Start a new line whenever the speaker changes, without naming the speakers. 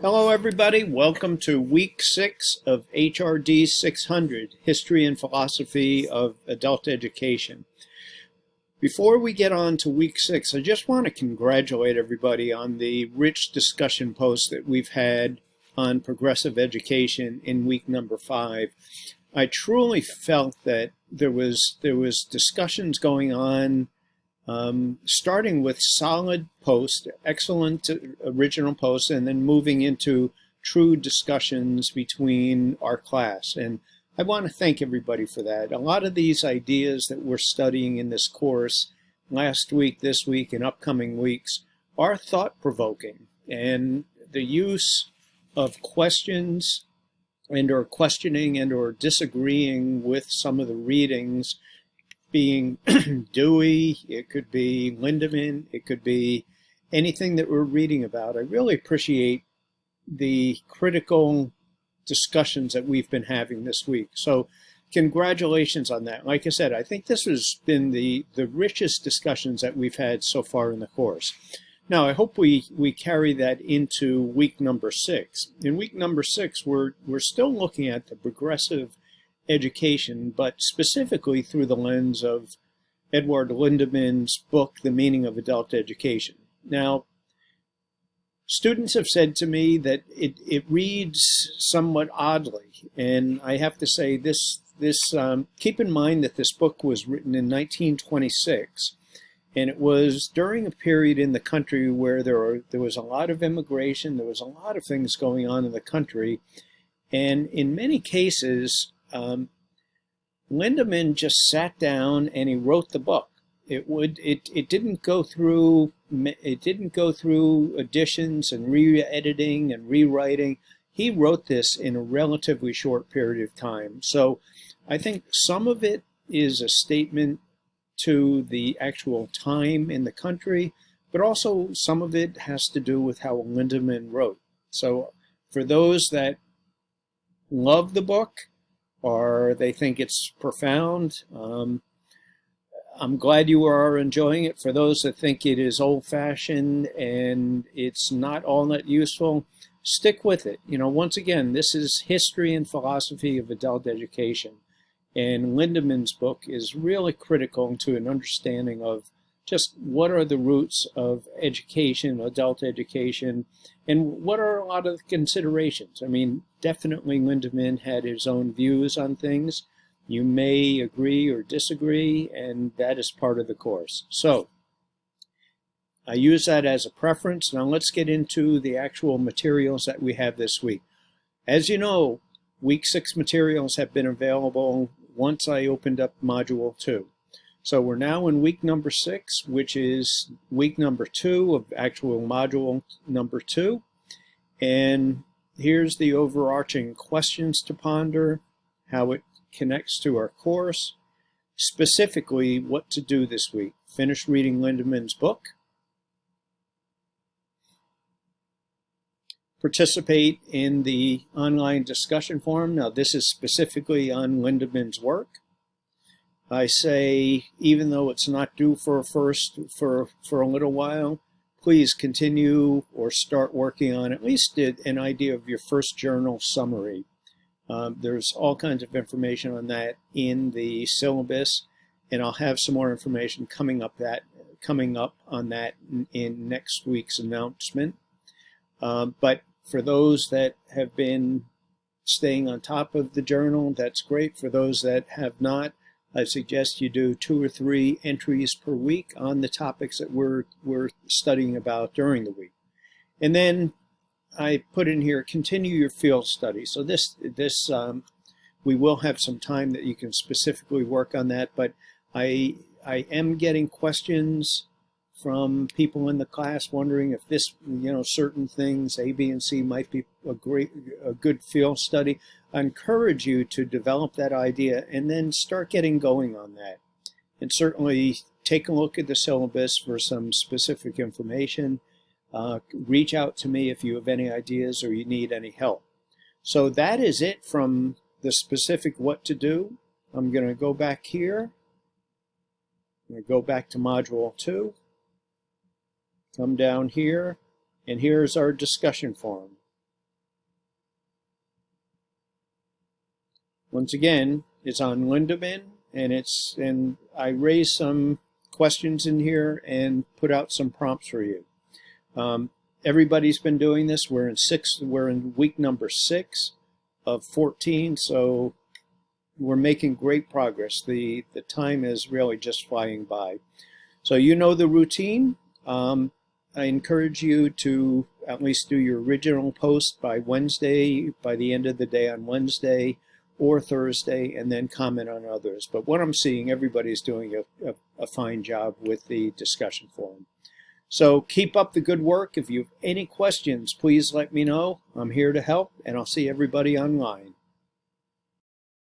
Hello, everybody. Welcome to week 6 of HRD 600, History and Philosophy of Adult Education. Before we get on to week 6, I just want to congratulate everybody on the rich discussion posts that we've had on progressive education in week number 5. I truly felt that there was discussions going on, starting with solid posts, excellent original posts, and then moving into true discussions between our class. And I want to thank everybody for that. A lot of these ideas that we're studying in this course last week, this week, and upcoming weeks are thought-provoking. And the use of questions and or questioning and or disagreeing with some of the readings, being Dewey, it could be Lindemann, it could be anything that we're reading about. I really appreciate the critical discussions that we've been having this week. So congratulations on that. Like I said, I think this has been the richest discussions that we've had so far in the course. Now, I hope we carry that into week number 6. In week number 6, we're still looking at the progressive education, but specifically through the lens of Edward Lindemann's book, The Meaning of Adult Education. Now, students have said to me that it reads somewhat oddly, and I have to say keep in mind that this book was written in 1926, and it was during a period in the country where there was a lot of immigration, there was a lot of things going on in the country, and in many cases, Lindemann just sat down and he wrote the book. It didn't go through additions and re-editing and rewriting. He wrote this in a relatively short period of time. So I think some of it is a statement to the actual time in the country, but also some of it has to do with how Lindemann wrote. So for those that love the book, or they think it's profound, I'm glad you are enjoying it. For those that think it is old-fashioned and it's not all that useful, stick with it. You know, once again, this is History and Philosophy of Adult Education. And Lindemann's book is really critical to an understanding of just what are the roots of education, adult education, and what are a lot of the considerations. I mean, definitely Lindemann had his own views on things. You may agree or disagree, and that is part of the course. So I use that as a preference. Now let's get into the actual materials that we have this week. As you know, week 6 materials have been available once I opened up module 2. So we're now in week number 6, which is week number 2 of actual module number 2. And here's the overarching questions to ponder, how it connects to our course, specifically what to do this week. Finish reading Lindemann's book, participate in the online discussion forum. Now this is specifically on Lindemann's work. I say, even though it's not due for a little while, please continue or start working on at least an idea of your first journal summary. There's all kinds of information on that in the syllabus, and I'll have some more information coming up on that in next week's announcement. But for those that have been staying on top of the journal, that's great. For those that have not, I suggest you do 2 or 3 entries per week on the topics that we're studying about during the week. And then I put in here, continue your field study. So we will have some time that you can specifically work on that, but I am getting questions from people in the class wondering if this, certain things, A, B, and C might be a good field study. I encourage you to develop that idea and then start getting going on that. And certainly take a look at the syllabus for some specific information. Reach out to me if you have any ideas or you need any help. So that is it from the specific what to do. I'm going to go back here. I'm going to go back to Module 2. Come down here, and here's our discussion forum. Once again, it's on Lindemann, and I raised some questions in here and put out some prompts for you. Everybody's been doing this. We're in week number 6 of 14, so we're making great progress. The time is really just flying by. So you know the routine. I encourage you to at least do your original post by Wednesday, by the end of the day on Wednesday or Thursday, and then comment on others. But what I'm seeing, everybody's doing a fine job with the discussion forum. So keep up the good work. If you have any questions, please let me know. I'm here to help, and I'll see everybody online.